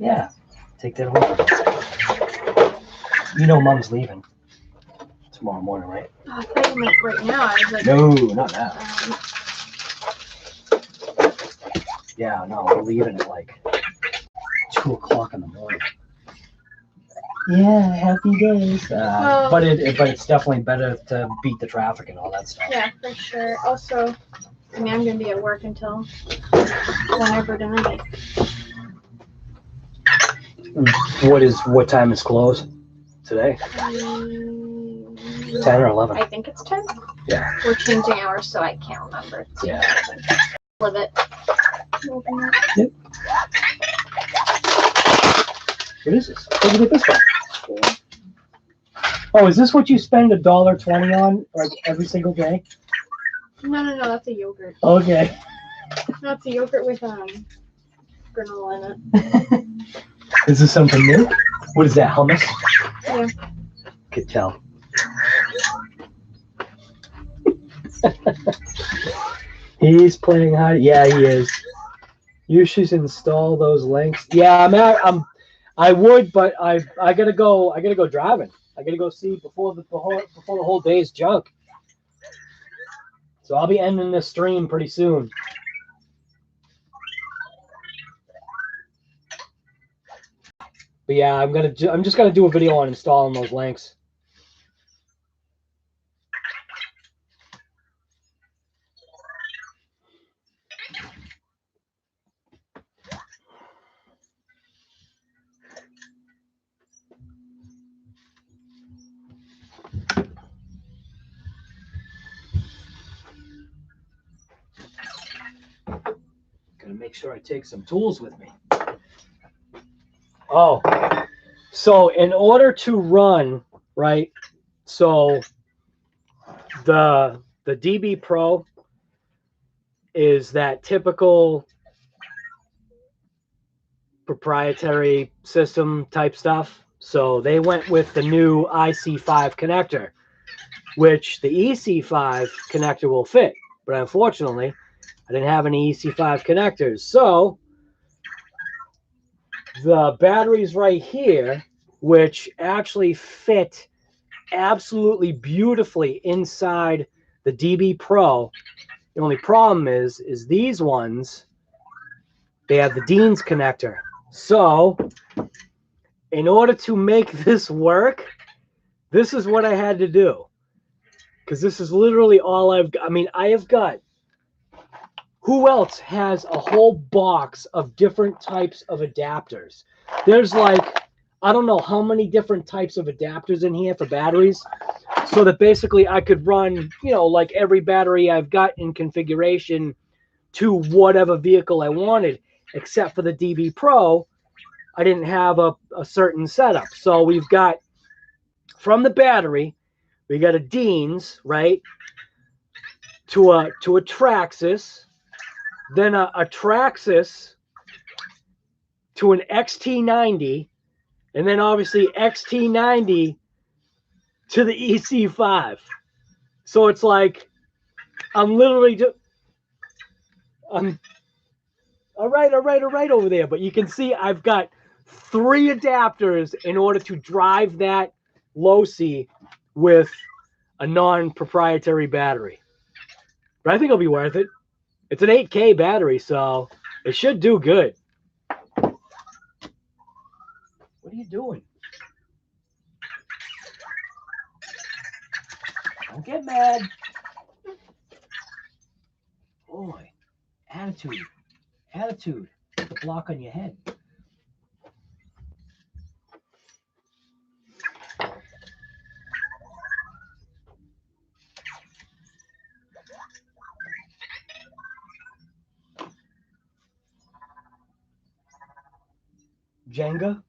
Yeah, take that away. Mom's leaving tomorrow morning, right? Oh, I thought you meant right now. I was like, No, not now. Yeah, no, we're leaving at like 2 o'clock in the morning. Yeah, happy days. Well- but it's definitely better to beat the traffic and all that stuff. yeah, for sure. Also, I'm gonna be at work until whenever tonight. What time is close today? 10 or 11. I think it's 10. Yeah. We're changing hours, so I can't remember. Yeah. Live it. Open it. Yep. What is this? Where'd you get this from? Oh, is this what you spend $1.20 on like every single day? No, that's a yogurt. Okay. That's a yogurt with granola in it. Is this something new? What is that, hummus? Yeah. Could tell. He's playing hard. Yeah, he is. You should install those links. Yeah, I would, but I gotta go. I gotta go driving. I gotta go see before the whole day's junk. So I'll be ending this stream pretty soon. But yeah, I'm just gonna do a video on installing those links. Gotta make sure I take some tools with me. Oh, so in order to run, right? So the DB Pro is that typical proprietary system type stuff. So they went with the new IC5 connector, which the EC5 connector will fit. But unfortunately, I didn't have any EC5 connectors. So the batteries right here, which actually fit absolutely beautifully inside the DB Pro. The only problem is these ones, they have the Dean's connector. So in order to make this work, this is what I had to do. Because this is literally all I've got. I mean, I have got, who else has a whole box of different types of adapters? There's like, I don't know how many different types of adapters in here for batteries. So that basically I could run, like every battery I've got in configuration to whatever vehicle I wanted, except for the DB Pro. I didn't have a certain setup. So we've got, from the battery, we got a Dean's, right, to a Traxxas, then a Traxxas to an XT90, and then obviously XT90 to the EC5. So it's like, I'm literally just, all right over there. But you can see I've got 3 adapters in order to drive that Losi with a non-proprietary battery. But I think it'll be worth it. It's an 8K battery, so it should do good. What are you doing? Don't get mad. Boy, attitude. Put the block on your head. Jenga?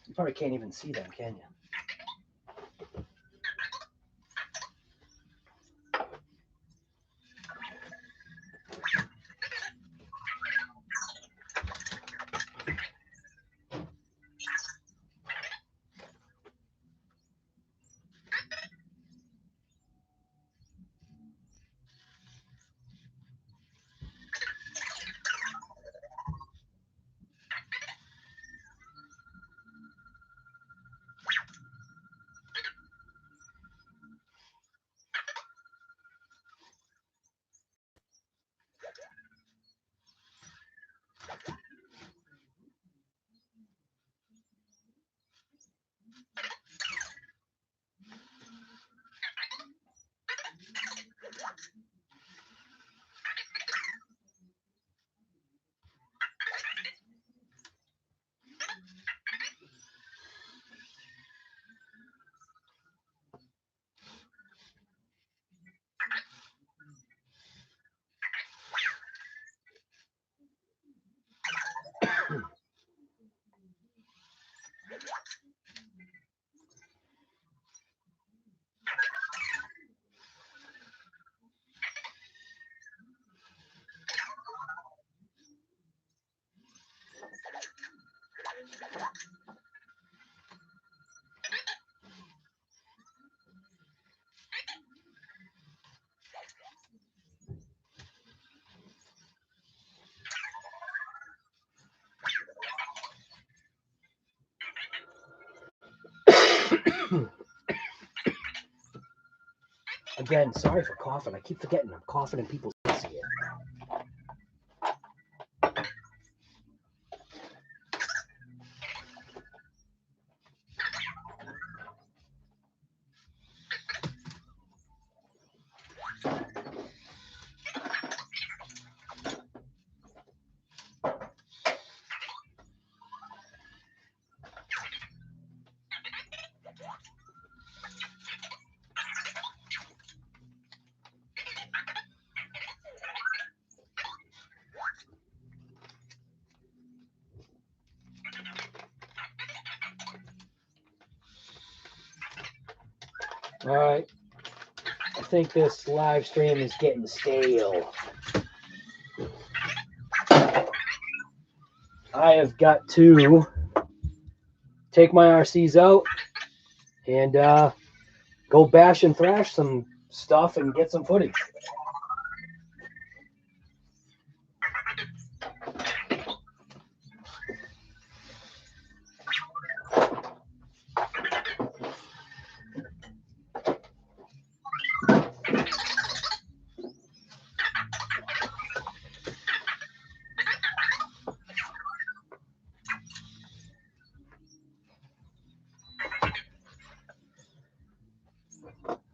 You probably can't even see them, can you? Again, sorry for coughing. I keep forgetting I'm coughing in people's ears here. All right. I think this live stream is getting stale. I have got to take my RCs out and go bash and thrash some stuff and get some footage.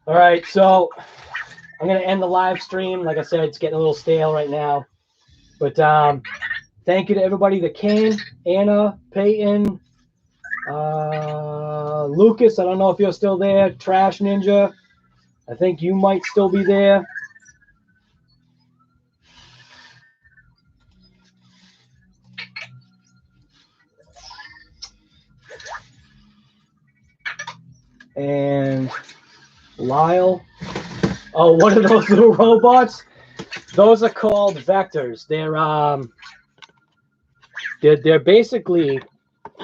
All right, so I'm going to end the live stream. Like I said, it's getting a little stale right now. But thank you to everybody that came. Anna, Peyton, Lucas, I don't know if you're still there. Trash Ninja, I think you might still be there. And Lyle. Oh, what are those little robots? Those are called vectors. They're basically,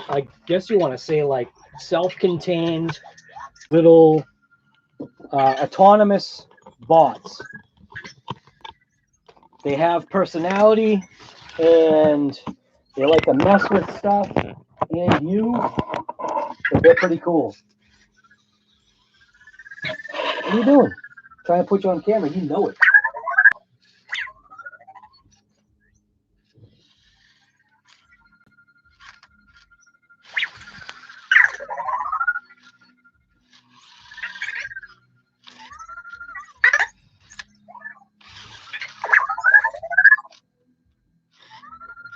I guess you want to say, like self-contained little autonomous bots. They have personality and they like to mess with stuff and you, but they're pretty cool. What are you doing? Trying to put you on camera, you know it.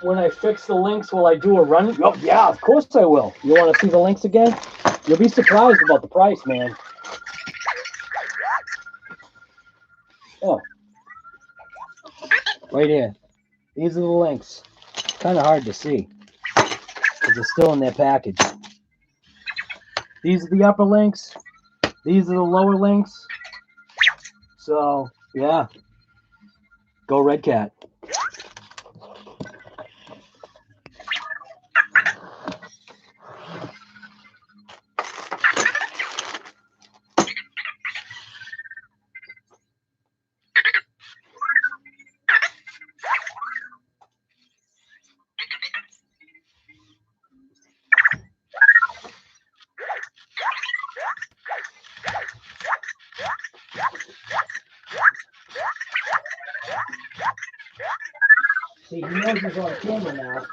When I fix the links, will I do a run? Oh, yeah, of course I will. You want to see the links again? You'll be surprised about the price, man. Oh. Right here. These are the links. Kind of hard to see because they're still in their package. These are the upper links. These are the lower links. So, yeah. Go Red Cat. See, he knows he's on camera now.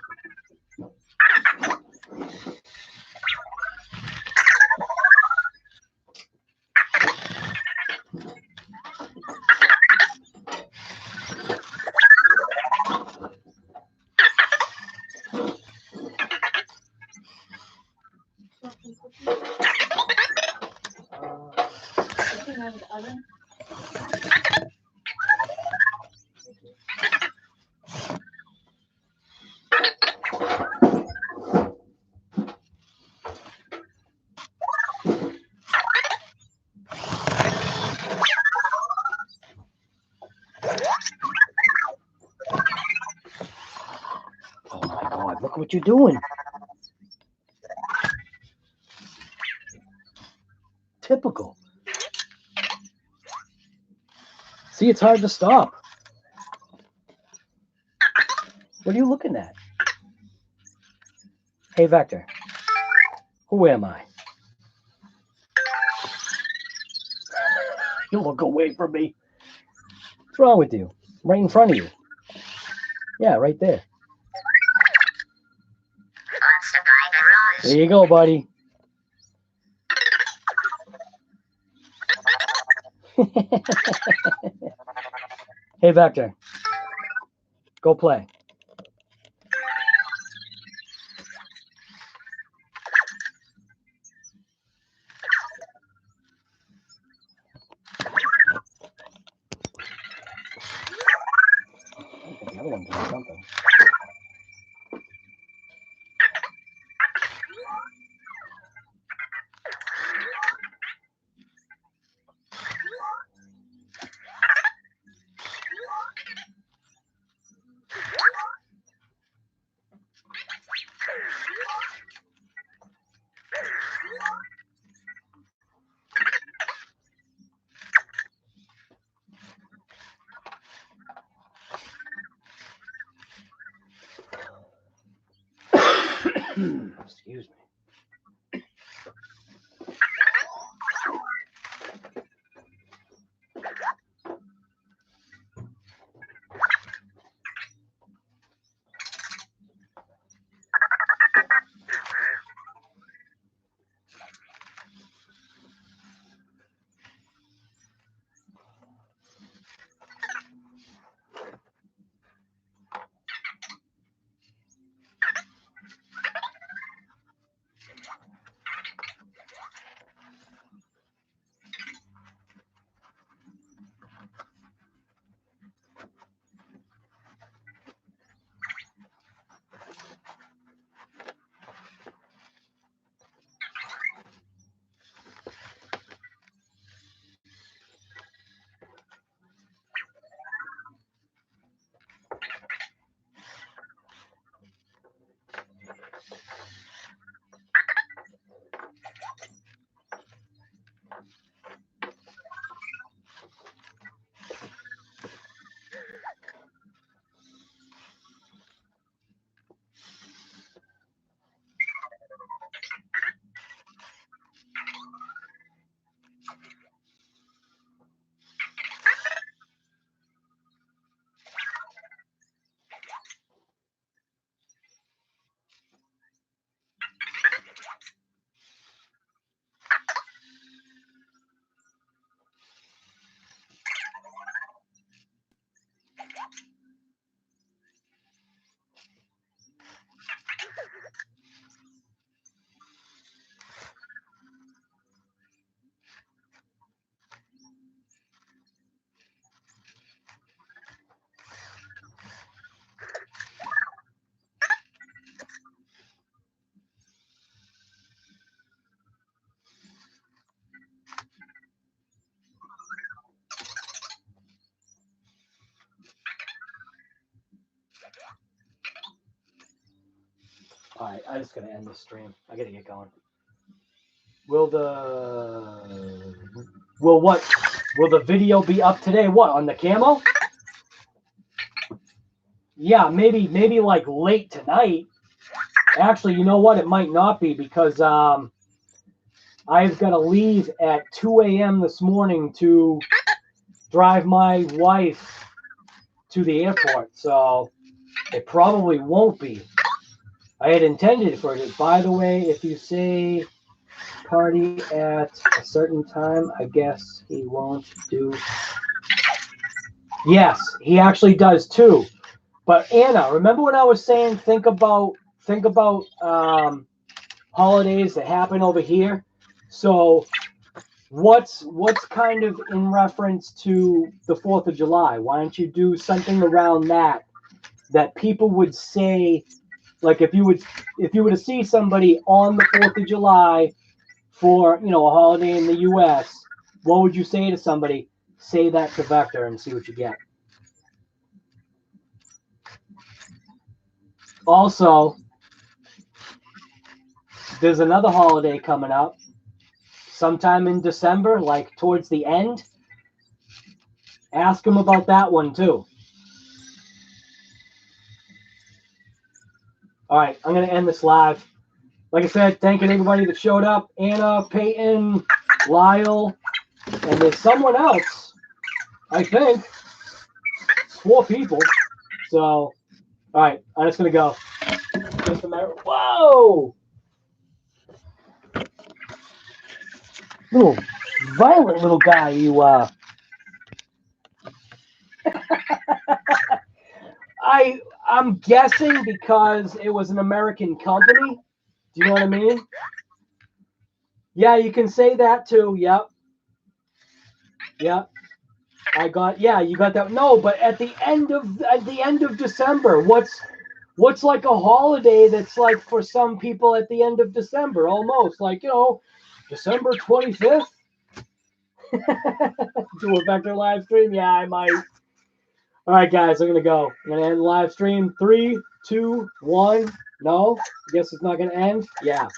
Looking out of the oven. Oh my God, look what you're doing. Typical. See, it's hard to stop. What are you looking at? Hey, Vector. Who am I? You look away from me. What's wrong with you? Right in front of you. Yeah, right there. There you go, buddy. Hey, Vector. Go play. I think the other one did something. Excuse me. All right, I just gotta end the stream. I gotta get going. Will the video be up today? What, on the camo? Yeah, maybe like late tonight. Actually, you know what? It might not be because I've got to leave at 2 a.m. this morning to drive my wife to the airport. So it probably won't be. I had intended for it. By the way, if you say party at a certain time, I guess he won't do. Yes, he actually does too. But Anna, remember when I was saying think about holidays that happen over here? So what's kind of in reference to the 4th of July? Why don't you do something around that people would say, like if you were to see somebody on the 4th of July for, a holiday in the US, what would you say to somebody? Say that to Vector and see what you get. Also, there's another holiday coming up sometime in December, like towards the end. Ask him about that one too. All right, I'm going to end this live. Like I said, thanking everybody that showed up. Anna, Peyton, Lyle, And there's someone else, I think. 4 people. So, all right, I'm just going to go. Just a minute. Whoa! Little violent little guy, you I'm guessing because it was an American company. Do you know what I mean? Yeah, you can say that too. Yep. Yep. You got that. No, but at the end of December, what's like a holiday that's like for some people at the end of December, almost like, December 25th. Do a Vector live stream? Yeah, I might. All right, guys, I'm gonna go. I'm gonna end the live stream. 3, 2, 1. No, I guess it's not gonna end. Yeah.